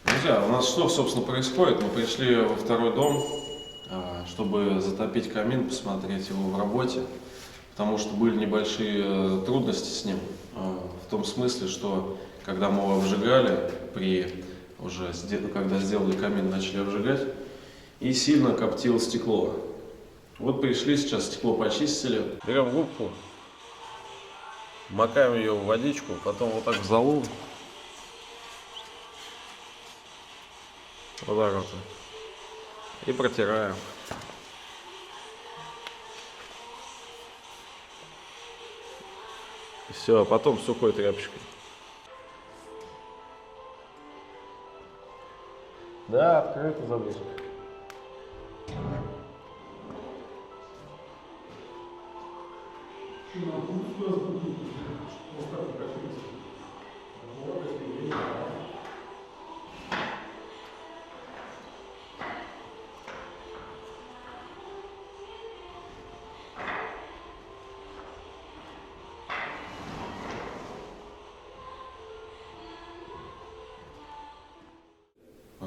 Друзья, у нас что, собственно, происходит? Мы пришли во второй дом, чтобы затопить камин, посмотреть его в работе, потому что были небольшие трудности с ним, в том смысле, что когда мы его обжигали, когда сделали камин, начали обжигать, и сильно коптило стекло. Вот пришли, сейчас стекло почистили. Берем губку, макаем ее в водичку, потом вот так в золу. Вот так вот. И протираем. Все, а потом сухой тряпочкой. Да, открыто забыл.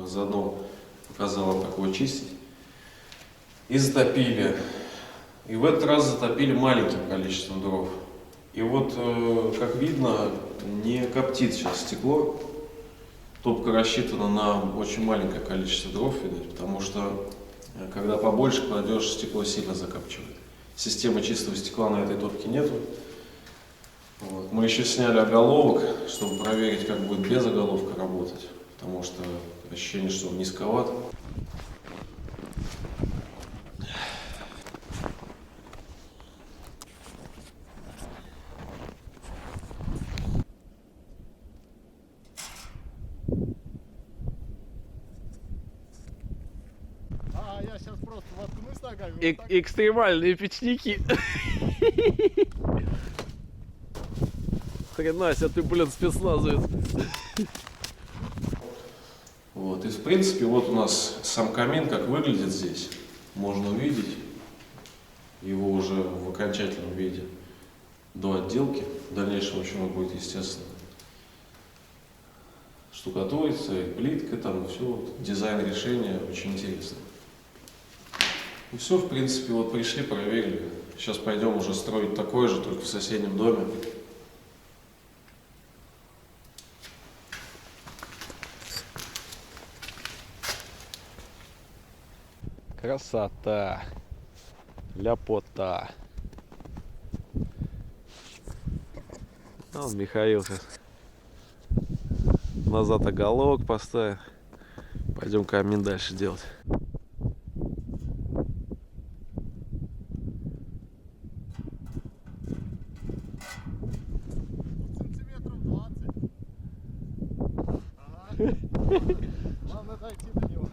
Заодно показал вам, как его чистить. И затопили. И в этот раз затопили маленьким количеством дров. И вот, как видно, не коптит сейчас стекло. Топка рассчитана на очень маленькое количество дров, видать, потому что, когда побольше кладешь, стекло сильно закопчивает. Системы чистого стекла на этой топке нету. Вот. Мы еще сняли оголовок, чтобы проверить, как будет без оголовка работать, потому что ощущение, что он низковат. Я сейчас просто воткнусь ногами. Экстремальные печники. Хрена себе ты, блин, спецназовец. Вот. И в принципе вот у нас сам камин как выглядит здесь. Можно увидеть его уже в окончательном виде до отделки. В дальнейшем еще он будет, естественно, штукатуриться, и плитка, там все. Вот. Дизайн решения очень интересный. И все, в принципе, вот пришли, проверили. Сейчас пойдем уже строить такой же, только в соседнем доме. Красота. Ляпота. Вон Михаил сейчас назад оголовок поставит. Пойдем камин дальше делать. Сантиметров 20. Ага. Главное дойти до него.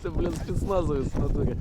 Ты, блин, спецназовец в натуре.